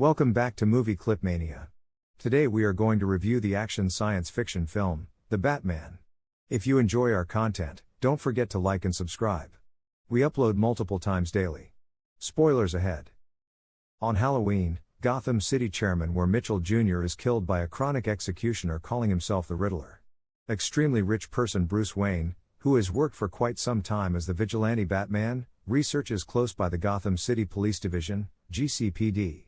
Welcome back to Movie Clip Mania. Today we are going to review the action science fiction film, The Batman. If you enjoy our content, don't forget to like and subscribe. We upload multiple times daily. Spoilers ahead. On Halloween, Gotham City Chairman Ware Mitchell Jr. is killed by a chronic executioner calling himself the Riddler. Extremely rich person Bruce Wayne, who has worked for quite some time as the vigilante Batman, researches close by the Gotham City Police Division, GCPD.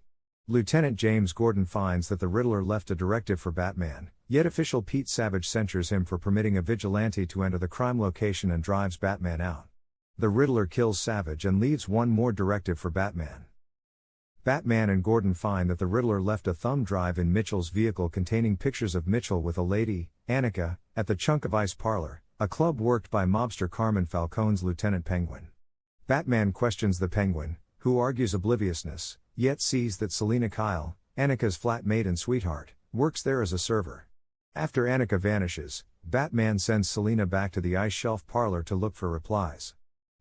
Lieutenant James Gordon finds that the Riddler left a directive for Batman, yet official Pete Savage censures him for permitting a vigilante to enter the crime location and drives Batman out. The Riddler kills Savage and leaves one more directive for Batman. Batman and Gordon find that the Riddler left a thumb drive in Mitchell's vehicle containing pictures of Mitchell with a lady, Annika, at the Chunk of Ice Parlor, a club worked by mobster Carmine Falcone's Lieutenant Penguin. Batman questions the Penguin, who argues obliviousness, yet sees that Selina Kyle, Annika's flatmate and sweetheart, works there as a server. After Annika vanishes, Batman sends Selina back to the ice shelf parlor to look for replies.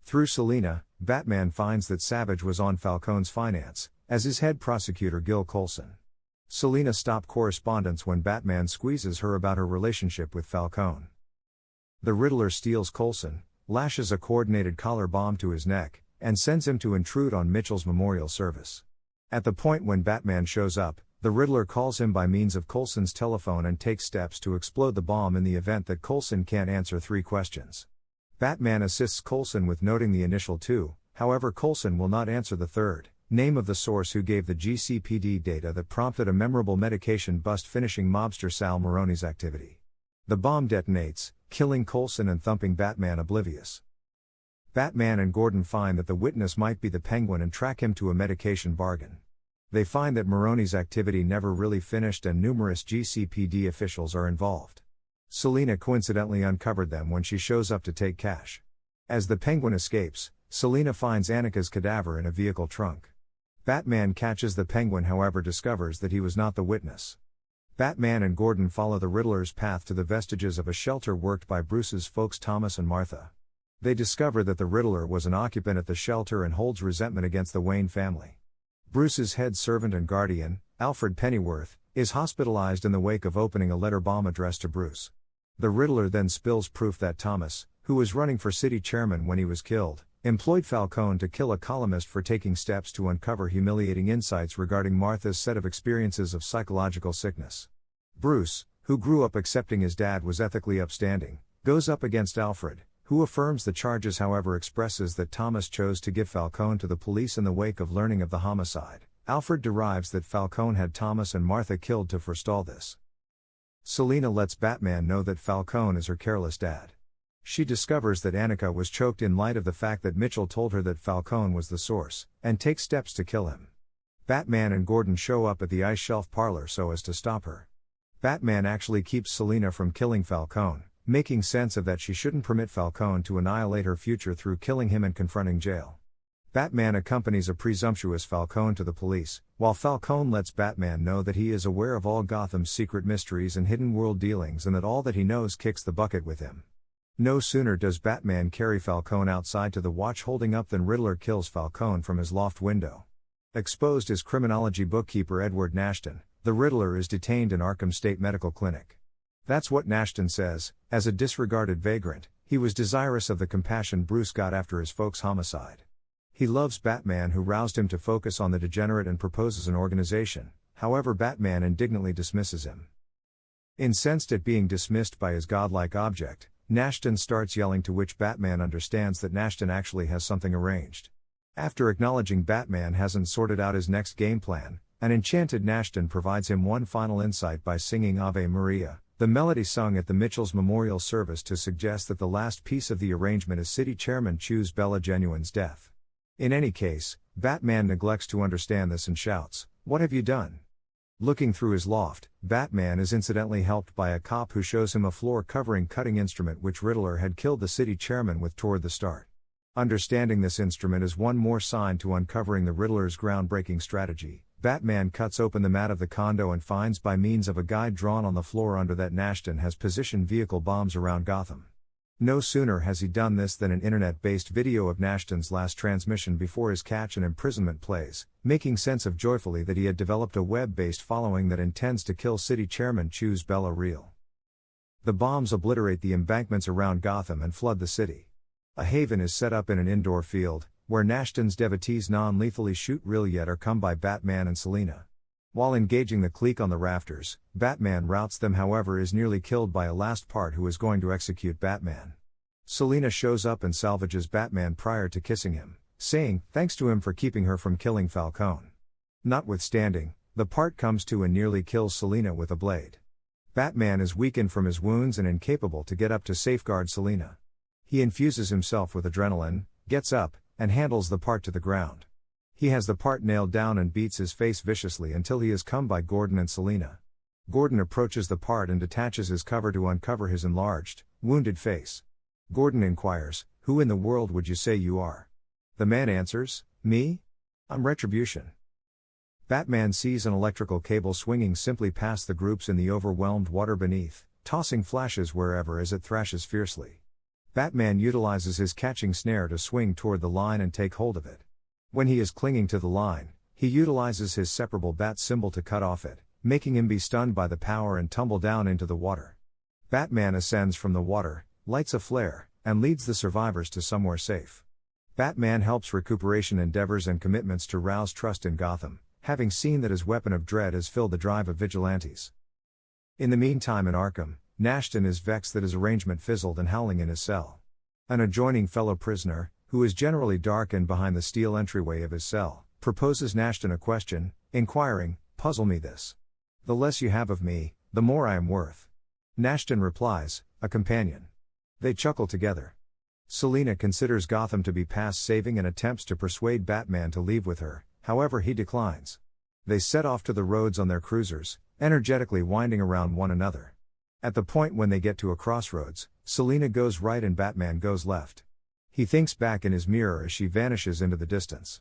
Through Selina, Batman finds that Savage was on Falcone's finance, as is head prosecutor Gil Colson. Selina stops correspondence when Batman squeezes her about her relationship with Falcone. The Riddler steals Colson, lashes a coordinated collar bomb to his neck, and sends him to intrude on Mitchell's memorial service. At the point when Batman shows up, the Riddler calls him by means of Colson's telephone and takes steps to explode the bomb in the event that Colson can't answer 3 questions. Batman assists Colson with noting the initial 2, however Colson will not answer the 3rd, name of the source who gave the GCPD data that prompted a memorable medication bust finishing mobster Sal Maroni's activity. The bomb detonates, killing Colson and thumping Batman oblivious. Batman and Gordon find that the witness might be the Penguin and track him to a medication bargain. They find that Maroni's activity never really finished and numerous GCPD officials are involved. Selina coincidentally uncovered them when she shows up to take cash. As the Penguin escapes, Selina finds Annika's cadaver in a vehicle trunk. Batman catches the Penguin, however discovers that he was not the witness. Batman and Gordon follow the Riddler's path to the vestiges of a shelter worked by Bruce's folks Thomas and Martha. They discover that the Riddler was an occupant at the shelter and holds resentment against the Wayne family. Bruce's head servant and guardian, Alfred Pennyworth, is hospitalized in the wake of opening a letter bomb addressed to Bruce. The Riddler then spills proof that Thomas, who was running for city chairman when he was killed, employed Falcone to kill a columnist for taking steps to uncover humiliating insights regarding Martha's set of experiences of psychological sickness. Bruce, who grew up accepting his dad was ethically upstanding, goes up against Alfred, who affirms the charges however expresses that Thomas chose to give Falcone to the police in the wake of learning of the homicide. Alfred derives that Falcone had Thomas and Martha killed to forestall this. Selina lets Batman know that Falcone is her careless dad. She discovers that Annika was choked in light of the fact that Mitchell told her that Falcone was the source, and takes steps to kill him. Batman and Gordon show up at the ice shelf parlor so as to stop her. Batman actually keeps Selina from killing Falcone, making sense of that she shouldn't permit Falcone to annihilate her future through killing him and confronting jail. Batman accompanies a presumptuous Falcone to the police, while Falcone lets Batman know that he is aware of all Gotham's secret mysteries and hidden world dealings and that all that he knows kicks the bucket with him. No sooner does Batman carry Falcone outside to the watch holding up than Riddler kills Falcone from his loft window. Exposed as criminology bookkeeper Edward Nashton, the Riddler is detained in Arkham State Medical Clinic. That's what Nashton says. As a disregarded vagrant, he was desirous of the compassion Bruce got after his folks' homicide. He loves Batman, who roused him to focus on the degenerate and proposes an organization, however Batman indignantly dismisses him. Incensed at being dismissed by his godlike object, Nashton starts yelling, to which Batman understands that Nashton actually has something arranged. After acknowledging Batman hasn't sorted out his next game plan, an enchanted Nashton provides him one final insight by singing Ave Maria, the melody sung at the Mitchell's memorial service to suggest that the last piece of the arrangement is City Chairman Chu's Bella Genuine's death. In any case, Batman neglects to understand this and shouts, "What have you done?" Looking through his loft, Batman is incidentally helped by a cop who shows him a floor-covering cutting instrument which Riddler had killed the city chairman with toward the start. Understanding this instrument is one more sign to uncovering the Riddler's groundbreaking strategy. Batman cuts open the mat of the condo and finds by means of a guide drawn on the floor under that Nashton has positioned vehicle bombs around Gotham. No sooner has he done this than an internet-based video of Nashton's last transmission before his catch and imprisonment plays, making sense of joyfully that he had developed a web-based following that intends to kill city chairman Choose Bella Real. The bombs obliterate the embankments around Gotham and flood the city. A haven is set up in an indoor field, where Nashton's devotees non-lethally shoot Real yet are come by Batman and Selina. While engaging the clique on the rafters, Batman routs them, however is nearly killed by a last part who is going to execute Batman. Selina shows up and salvages Batman prior to kissing him, saying thanks to him for keeping her from killing Falcone. Notwithstanding, the part comes to and nearly kills Selina with a blade. Batman is weakened from his wounds and incapable to get up to safeguard Selina. He infuses himself with adrenaline, gets up, and handles the part to the ground. He has the part nailed down and beats his face viciously until he is come by Gordon and Selina. Gordon approaches the part and detaches his cover to uncover his enlarged, wounded face. Gordon inquires, "Who in the world would you say you are?" The man answers, "Me? I'm Retribution." Batman sees an electrical cable swinging simply past the groups in the overwhelmed water beneath, tossing flashes wherever as it thrashes fiercely. Batman utilizes his catching snare to swing toward the line and take hold of it. When he is clinging to the line, he utilizes his separable bat symbol to cut off it, making him be stunned by the power and tumble down into the water. Batman ascends from the water, lights a flare, and leads the survivors to somewhere safe. Batman helps recuperation endeavors and commitments to rouse trust in Gotham, having seen that his weapon of dread has filled the drive of vigilantes. In the meantime in Arkham, Nashton is vexed that his arrangement fizzled and howling in his cell. An adjoining fellow prisoner, who is generally dark and behind the steel entryway of his cell, proposes Nashton a question, inquiring, "Puzzle me this. The less you have of me, the more I am worth." Nashton replies, "A companion." They chuckle together. Selina considers Gotham to be past saving and attempts to persuade Batman to leave with her, however he declines. They set off to the roads on their cruisers, energetically winding around one another. At the point when they get to a crossroads, Selina goes right and Batman goes left. He thinks back in his mirror as she vanishes into the distance.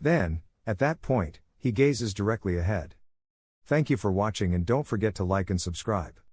Then, at that point, he gazes directly ahead. Thank you for watching and don't forget to like and subscribe.